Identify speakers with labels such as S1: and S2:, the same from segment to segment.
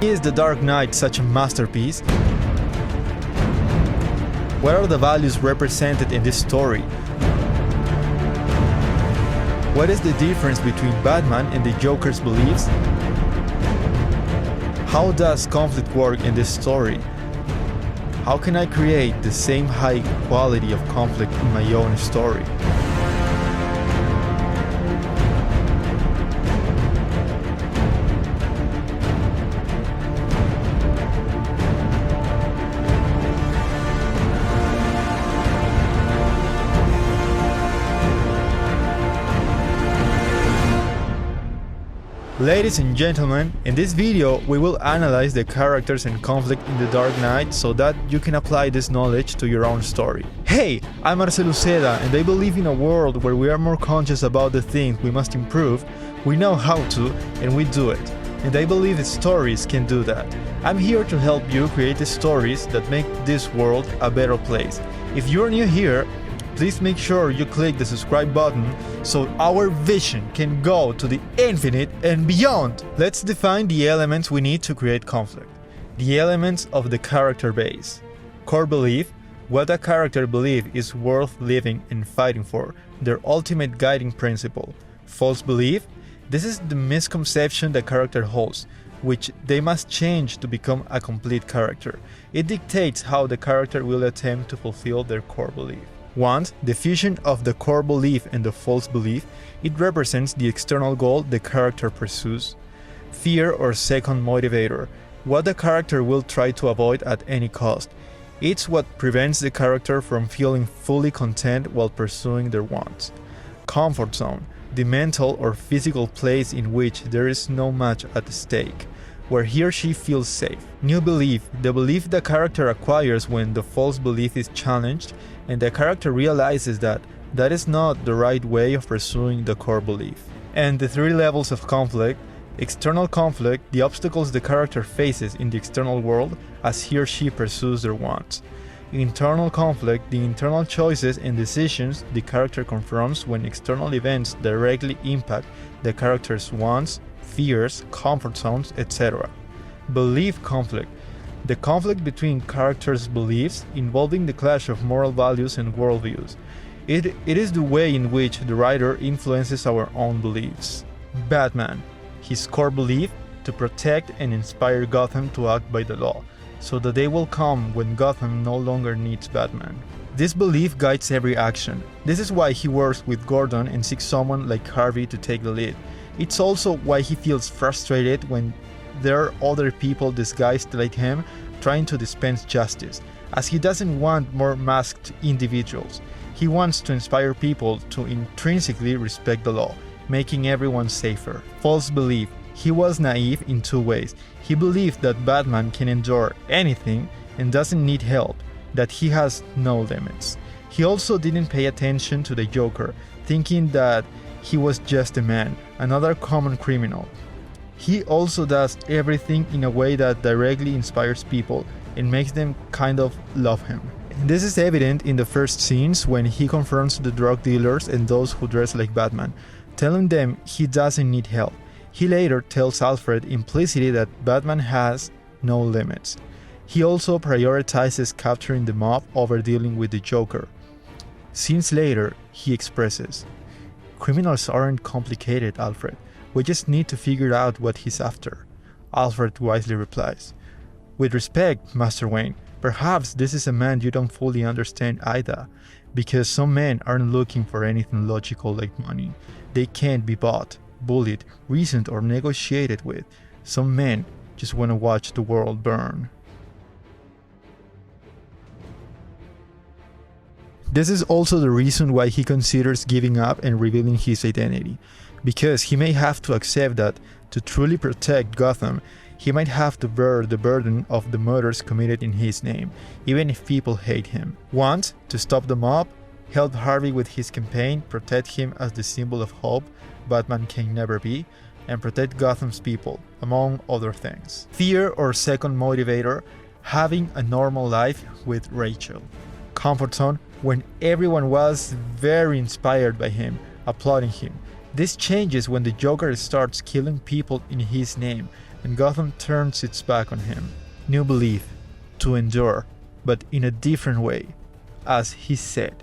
S1: Is The Dark Knight such a masterpiece? What are the values represented in this story? What is the difference between Batman and the Joker's beliefs? How does conflict work in this story? How can I create the same high quality of conflict in my own story? Ladies and gentlemen, in this video we will analyze the characters and conflict in The Dark Knight so that you can apply this knowledge to your own story. Hey, I'm Marcelo Uceda, and I believe in a world where we are more conscious about the things we must improve, we know how to, and we do it. And I believe that stories can do that. I'm here to help you create the stories that make this world a better place. If you're new here, please make sure you click the subscribe button so our vision can go to the infinite and beyond. Let's define the elements we need to create conflict. The elements of the character base. Core belief, what a character believes is worth living and fighting for, their ultimate guiding principle. False belief, this is the misconception the character holds, which they must change to become a complete character. It dictates how the character will attempt to fulfill their core belief. Want, the fusion of the core belief and the false belief, it represents the external goal the character pursues. Fear or second motivator, what the character will try to avoid at any cost. It's what prevents the character from feeling fully content while pursuing their wants. Comfort zone, the mental or physical place in which there is no much at stake, where he or she feels safe. New belief, the belief the character acquires when the false belief is challenged and the character realizes that that is not the right way of pursuing the core belief. And the three levels of conflict. External conflict, the obstacles the character faces in the external world as he or she pursues their wants. Internal conflict, the internal choices and decisions the character confronts when external events directly impact the character's wants, fears, comfort zones, etc. Belief conflict, the conflict between characters' beliefs involving the clash of moral values and worldviews. It is the way in which the writer influences our own beliefs. Batman, his core belief to protect and inspire Gotham to act by the law, so the day will come when Gotham no longer needs Batman. This belief guides every action. This is why he works with Gordon and seeks someone like Harvey to take the lead. It's also why he feels frustrated when there are other people disguised like him trying to dispense justice, as he doesn't want more masked individuals. He wants to inspire people to intrinsically respect the law, making everyone safer. False belief. He was naive in two ways. He believed that Batman can endure anything and doesn't need help, that he has no limits. He also didn't pay attention to the Joker, thinking that he was just a man, another common criminal. He also does everything in a way that directly inspires people and makes them kind of love him. This is evident in the first scenes when he confronts the drug dealers and those who dress like Batman, telling them he doesn't need help. He later tells Alfred implicitly that Batman has no limits. He also prioritizes capturing the mob over dealing with the Joker. Scenes later, he expresses, "Criminals aren't complicated, Alfred. We just need to figure out what he's after." Alfred wisely replies, "With respect, Master Wayne, perhaps this is a man you don't fully understand either, because some men aren't looking for anything logical like money. They can't be bought, bullied, reasoned or negotiated with. Some men just want to watch the world burn." This is also the reason why he considers giving up and revealing his identity, because he may have to accept that to truly protect Gotham, he might have to bear the burden of the murders committed in his name, even if people hate him. Want to stop the mob, help Harvey with his campaign, protect him as the symbol of hope Batman can never be, and protect Gotham's people, among other things. Fear or second motivator, having a normal life with Rachel. Comfort zone, when everyone was very inspired by him, applauding him. This changes when the Joker starts killing people in his name, and Gotham turns its back on him. New belief, to endure, but in a different way. As he said,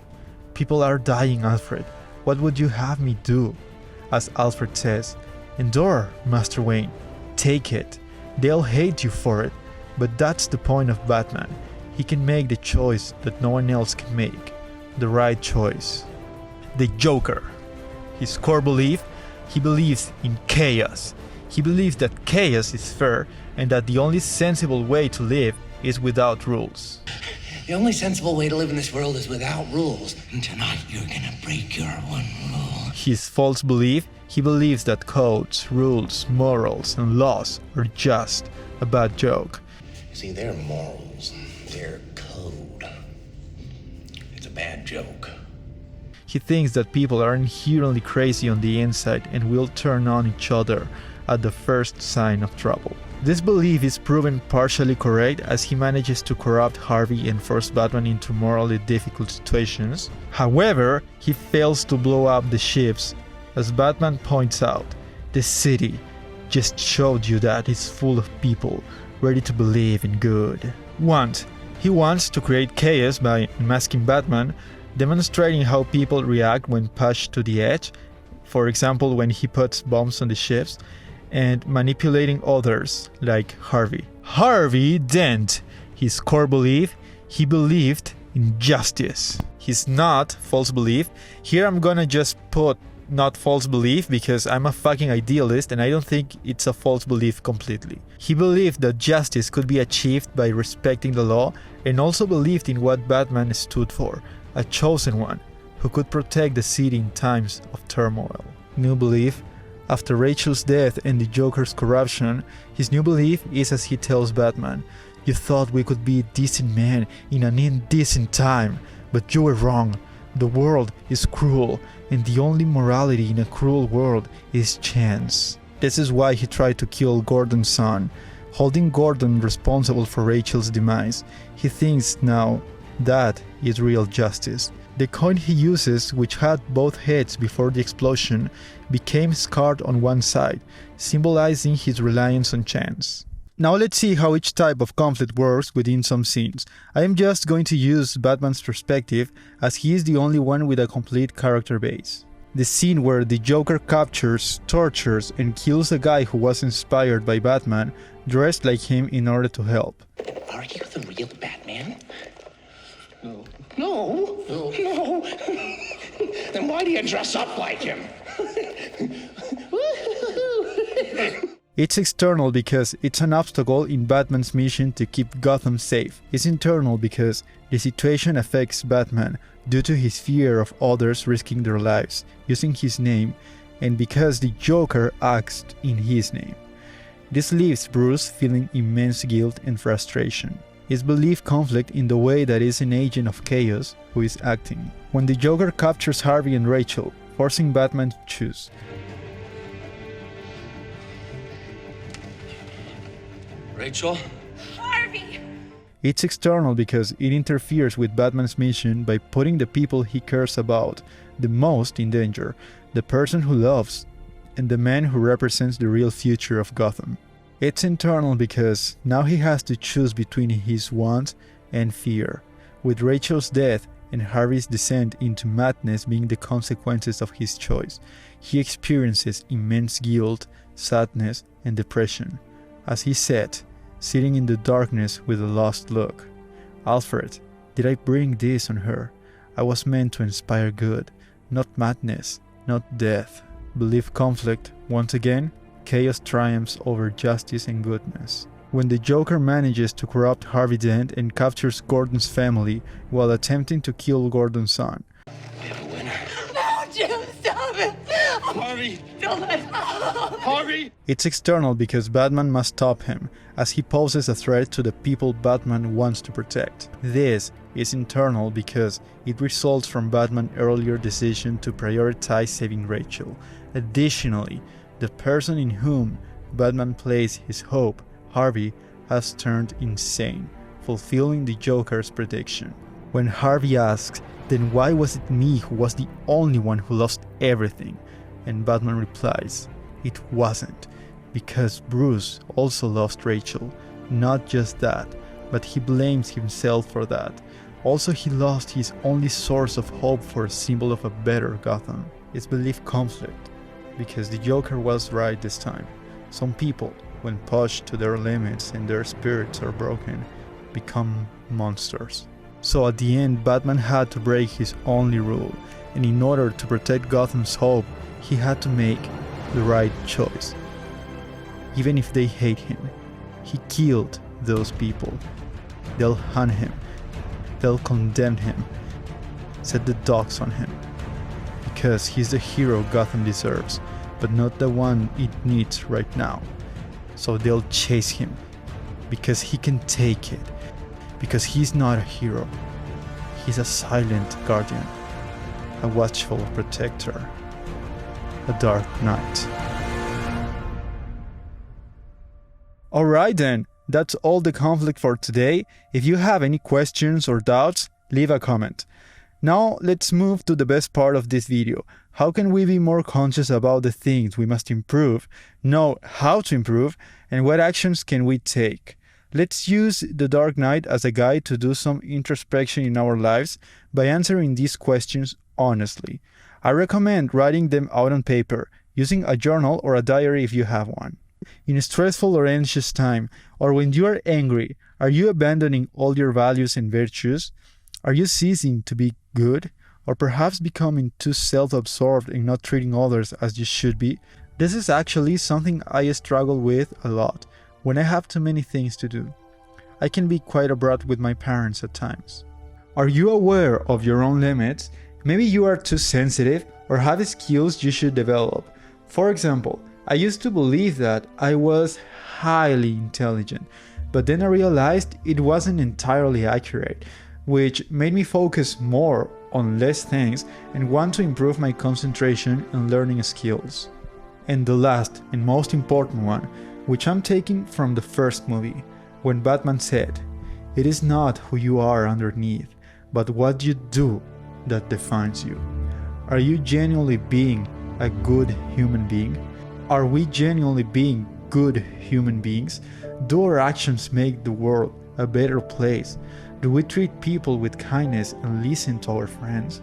S1: "People are dying, Alfred. What would you have me do?" As Alfred says, "Endure, Master Wayne. Take it. They'll hate you for it, but that's the point of Batman. He can make the choice that no one else can make. The right choice." The Joker. His core belief? He believes in chaos. He believes that chaos is fair and that the only sensible way to live is without rules.
S2: The only sensible way to live in this world is without rules. And tonight you're gonna break your one rule.
S1: His false belief? He believes that codes, rules, morals, and laws are just a bad joke.
S2: See, they're morals. They're code. It's a bad joke.
S1: He thinks that people are inherently crazy on the inside and will turn on each other at the first sign of trouble. This belief is proven partially correct as he manages to corrupt Harvey and force Batman into morally difficult situations. However, he fails to blow up the ships. As Batman points out, the city just showed you that it's full of people ready to believe in good. He wants to create chaos by unmasking Batman, demonstrating how people react when pushed to the edge, for example when he puts bombs on the ships, and manipulating others like Harvey. Harvey Dent. His core belief? He believed in justice. His not false belief. Here I'm gonna just put not false belief because I'm a fucking idealist and I don't think it's a false belief completely. He believed that justice could be achieved by respecting the law and also believed in what Batman stood for, a chosen one who could protect the city in times of turmoil. New belief? After Rachel's death and the Joker's corruption, his new belief is as he tells Batman, "You thought we could be decent men in an indecent time, but you were wrong. The world is cruel, and the only morality in a cruel world is chance." This is why he tried to kill Gordon's son, holding Gordon responsible for Rachel's demise. He thinks now that is real justice. The coin he uses, which had both heads before the explosion, became scarred on one side, symbolizing his reliance on chance. Now let's see how each type of conflict works within some scenes. I am just going to use Batman's perspective as he is the only one with a complete character base. The scene where the Joker captures, tortures, and kills a guy who was inspired by Batman, dressed like him in order to help.
S2: Are you the real Batman?
S3: No.
S2: No.
S3: No.
S2: Then why do you dress up like him?
S1: It's external because it's an obstacle in Batman's mission to keep Gotham safe. It's internal because the situation affects Batman due to his fear of others risking their lives using his name, and because the Joker acts in his name. This leaves Bruce feeling immense guilt and frustration. His belief conflict in the way that is an agent of chaos who is acting. When the Joker captures Harvey and Rachel, forcing Batman to choose.
S3: Rachel?
S4: Harvey!
S1: It's external because it interferes with Batman's mission by putting the people he cares about the most in danger, the person who loves, and the man who represents the real future of Gotham. It's internal because now he has to choose between his want and fear, with Rachel's death and Harvey's descent into madness being the consequences of his choice. He experiences immense guilt, sadness, and depression. As he said, sitting in the darkness with a lost look, "Alfred, did I bring this on her? I was meant to inspire good, not madness, not death." Belief conflict, once again, chaos triumphs over justice and goodness. When the Joker manages to corrupt Harvey Dent and captures Gordon's family while attempting to kill Gordon's son.
S2: We have a winner.
S4: No, Jim, stop it!
S3: Harvey!
S4: Don't let
S3: Harvey!
S1: It's external because Batman must stop him, as he poses a threat to the people Batman wants to protect. This is internal because it results from Batman's earlier decision to prioritize saving Rachel. Additionally, the person in whom Batman placed his hope, Harvey, has turned insane, fulfilling the Joker's prediction. When Harvey asks, "Then why was it me who was the only one who lost everything?" and Batman replies, "It wasn't, because Bruce also lost Rachel. Not just that, but he blames himself for that. Also, he lost his only source of hope for a symbol of a better Gotham. It's belief conflict, because the Joker was right this time. Some people, when pushed to their limits and their spirits are broken, become monsters. So at the end, Batman had to break his only rule, and in order to protect Gotham's hope, he had to make the right choice. Even if they hate him, he killed those people. They'll hunt him. They'll condemn him. Set the dogs on him. Because he's the hero Gotham deserves, but not the one it needs right now. So they'll chase him. Because he can take it. Because he's not a hero. He's a silent guardian. A watchful protector. A dark knight. Alright then, that's all the conflict for today. If you have any questions or doubts, leave a comment. Now let's move to the best part of this video. How can we be more conscious about the things we must improve, know how to improve, and what actions can we take? Let's use The Dark Knight as a guide to do some introspection in our lives by answering these questions honestly. I recommend writing them out on paper, using a journal or a diary if you have one. In a stressful or anxious time, or when you are angry, are you abandoning all your values and virtues? Are you ceasing to be good? Or perhaps becoming too self-absorbed and not treating others as you should be? This is actually something I struggle with a lot when I have too many things to do. I can be quite abrupt with my parents at times. Are you aware of your own limits? Maybe you are too sensitive or have skills you should develop. For example, I used to believe that I was highly intelligent, but then I realized it wasn't entirely accurate, which made me focus more on less things and want to improve my concentration and learning skills. And the last and most important one, which I'm taking from the first movie, when Batman said, "It is not who you are underneath, but what you do that defines you." Are you genuinely being a good human being? Are we genuinely being good human beings? Do our actions make the world a better place? Do we treat people with kindness and listen to our friends?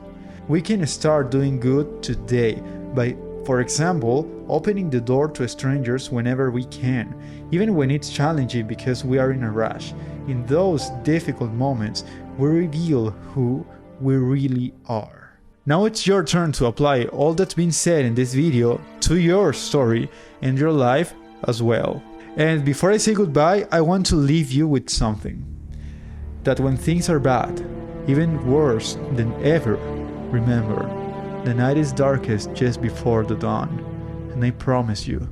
S1: We can start doing good today by, for example, opening the door to strangers whenever we can, even when it's challenging because we are in a rush. In those difficult moments, we reveal who we really are. Now it's your turn to apply all that's been said in this video to your story and your life as well. And before I say goodbye, I want to leave you with something. That when things are bad, even worse than ever, remember, the night is darkest just before the dawn. And I promise you,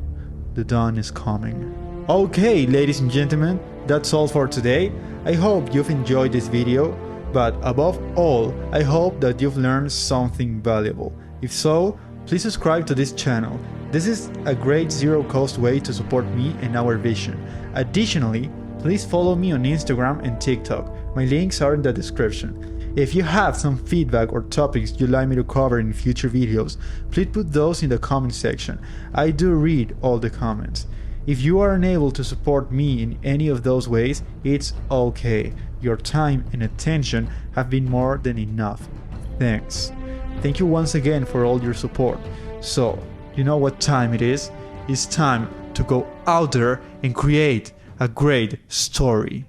S1: the dawn is coming. Okay, ladies and gentlemen, that's all for today. I hope you've enjoyed this video. But above all, I hope that you've learned something valuable. If so, please subscribe to this channel. This is a great zero-cost way to support me and our vision. Additionally, please follow me on Instagram and TikTok. My links are in the description. If you have some feedback or topics you'd like me to cover in future videos, please put those in the comment section. I do read all the comments. If you are unable to support me in any of those ways, it's okay. Your time and attention have been more than enough. Thanks. Thank you once again for all your support. So, you know what time it is? It's time to go out there and create a great story.